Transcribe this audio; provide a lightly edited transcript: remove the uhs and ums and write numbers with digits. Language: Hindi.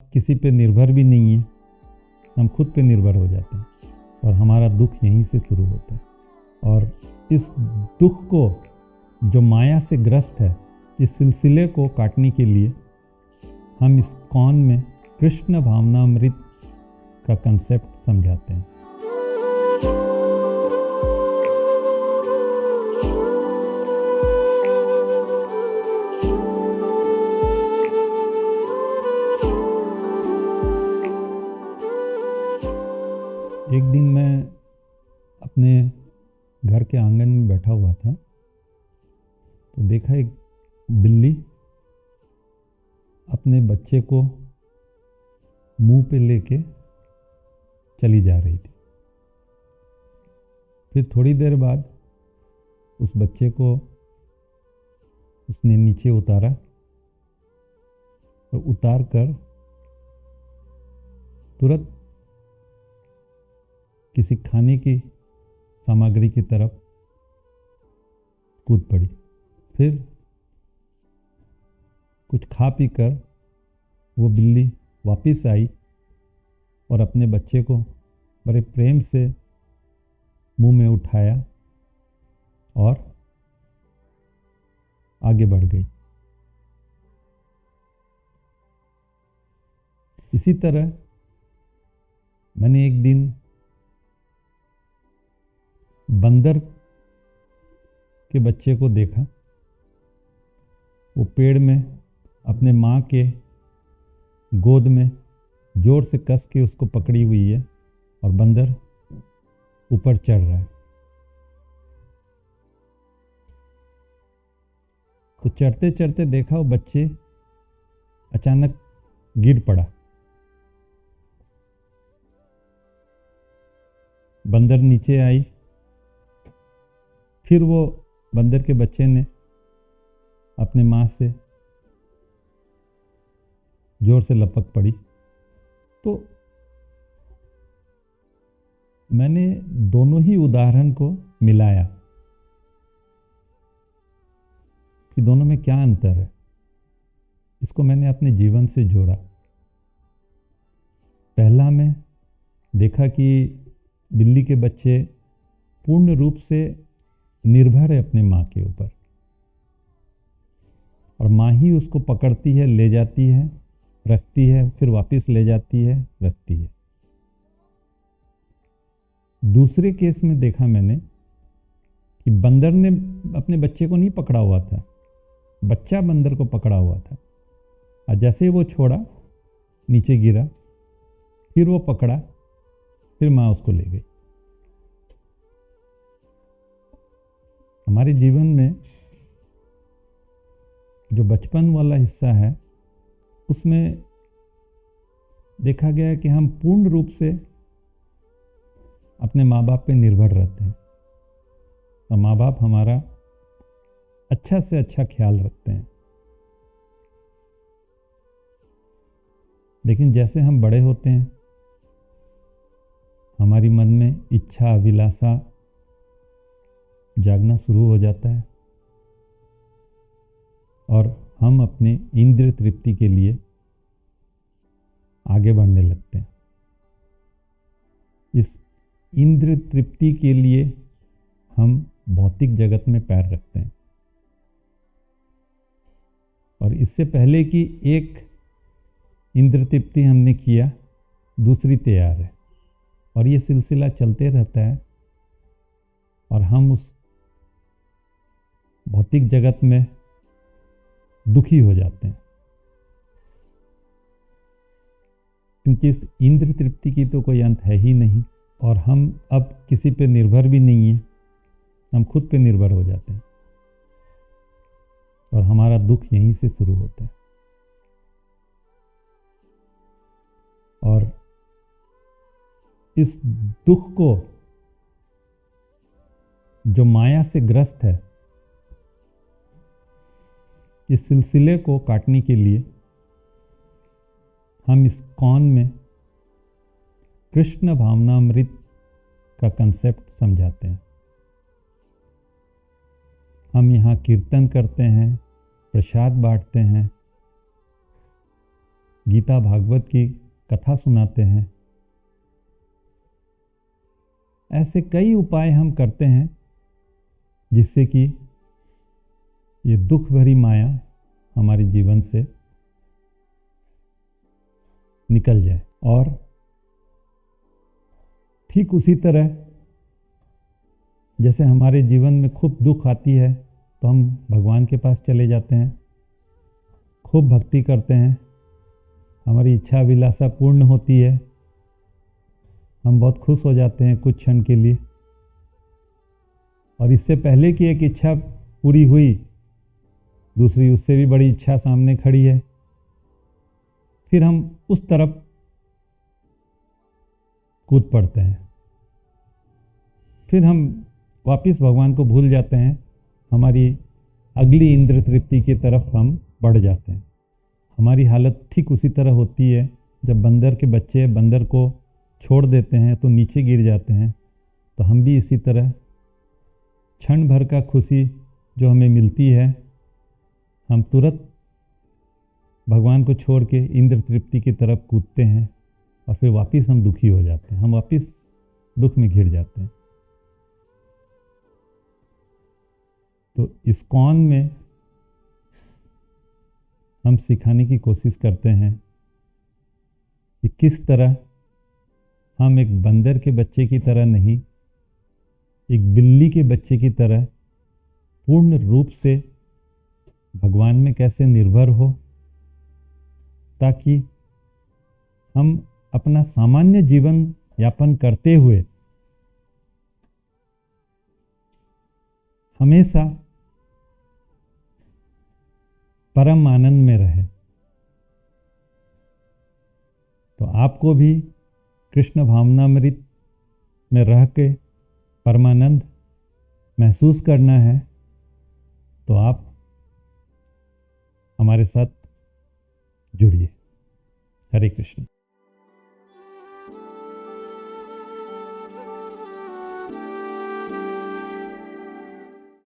किसी पे निर्भर भी नहीं है, हम खुद पे निर्भर हो जाते हैं और हमारा दुख यहीं से शुरू होता है। और इस दुख को जो माया से ग्रस्त है, इस सिलसिले को काटने के लिए हम इस कौन में कृष्ण भावनामृत का कंसेप्ट समझाते हैं। एक दिन मैं अपने घर के आंगन में बैठा हुआ था तो देखा एक बिल्ली अपने बच्चे को मुंह पे लेके चली जा रही थी। फिर थोड़ी देर बाद उस बच्चे को उसने नीचे उतारा और उतार कर तुरंत किसी खाने की सामग्री की तरफ कूद पड़ी। फिर कुछ खा पी कर वो बिल्ली वापस आई और अपने बच्चे को बड़े प्रेम से मुंह में उठाया और आगे बढ़ गई। इसी तरह मैंने एक दिन बंदर के बच्चे को देखा। वो पेड़ में अपने माँ के गोद में जोर से कस के उसको पकड़ी हुई है और बंदर ऊपर चढ़ रहा है। तो चढ़ते चढ़ते देखा वो बच्चे अचानक गिर पड़ा। बंदर नीचे आई। फिर वो बंदर के बच्चे ने अपने माँ से जोर से लपक पड़ी। तो मैंने दोनों ही उदाहरण को मिलाया कि दोनों में क्या अंतर है। इसको मैंने अपने जीवन से जोड़ा। पहला में देखा कि बिल्ली के बच्चे पूर्ण रूप से निर्भर है अपने माँ के ऊपर और माँ ही उसको पकड़ती है, ले जाती है, रखती है, फिर वापस ले जाती है, रखती है। दूसरे केस में देखा मैंने कि बंदर ने अपने बच्चे को नहीं पकड़ा हुआ था, बच्चा बंदर को पकड़ा हुआ था और जैसे ही वो छोड़ा नीचे गिरा, फिर वो पकड़ा, फिर माँ उसको ले गई। हमारे जीवन में जो बचपन वाला हिस्सा है उसमें देखा गया है कि हम पूर्ण रूप से अपने माँ बाप पे निर्भर रहते हैं और माँ बाप हमारा अच्छा से अच्छा ख्याल रखते हैं। लेकिन जैसे हम बड़े होते हैं हमारी मन में इच्छा अभिलाषा जागना शुरू हो जाता है और हम अपने इंद्रिय तृप्ति के लिए आगे बढ़ने लगते हैं। इस इंद्रिय तृप्ति के लिए हम भौतिक जगत में पैर रखते हैं और इससे पहले कि एक इंद्रिय तृप्ति हमने किया, दूसरी तैयार है और ये सिलसिला चलते रहता है और हम उस भौतिक जगत में दुखी हो जाते हैं क्योंकि इस इंद्रिय तृप्ति की तो कोई अंत है ही नहीं और हम अब किसी पे निर्भर भी नहीं है, हम खुद पे निर्भर हो जाते हैं और हमारा दुख यहीं से शुरू होता है। और इस दुख को जो माया से ग्रस्त है, इस सिलसिले को काटने के लिए हम इस कौन में कृष्ण भावनामृत का कंसेप्ट समझाते हैं। हम यहाँ कीर्तन करते हैं, प्रसाद बांटते हैं, गीता भागवत की कथा सुनाते हैं। ऐसे कई उपाय हम करते हैं जिससे कि ये दुख भरी माया हमारे जीवन से निकल जाए। और ठीक उसी तरह जैसे हमारे जीवन में खूब दुख आती है तो हम भगवान के पास चले जाते हैं, खूब भक्ति करते हैं, हमारी इच्छा अभिलाषा पूर्ण होती है, हम बहुत खुश हो जाते हैं कुछ क्षण के लिए। और इससे पहले कि एक इच्छा पूरी हुई, दूसरी उससे भी बड़ी इच्छा सामने खड़ी है, फिर हम उस तरफ कूद पड़ते हैं, फिर हम वापिस भगवान को भूल जाते हैं, हमारी अगली इंद्र तृप्ति की तरफ हम बढ़ जाते हैं। हमारी हालत ठीक उसी तरह होती है जब बंदर के बच्चे बंदर को छोड़ देते हैं तो नीचे गिर जाते हैं, तो हम भी इसी तरह क्षण भर का खुशी जो हमें मिलती है, हम तुरंत भगवान को छोड़ के इंद्र तृप्ति की तरफ कूदते हैं और फिर वापिस हम दुखी हो जाते हैं, हम वापिस दुख में घिर जाते हैं। तो इस्कॉन में हम सिखाने की कोशिश करते हैं कि किस तरह हम एक बंदर के बच्चे की तरह नहीं, एक बिल्ली के बच्चे की तरह पूर्ण रूप से भगवान में कैसे निर्भर हो, ताकि हम अपना सामान्य जीवन यापन करते हुए हमेशा परम आनंद में रहे। तो आपको भी कृष्ण भावनामृत में रह के परमानंद महसूस करना है, तो आप हमारे साथ जुड़िए। हरे कृष्ण।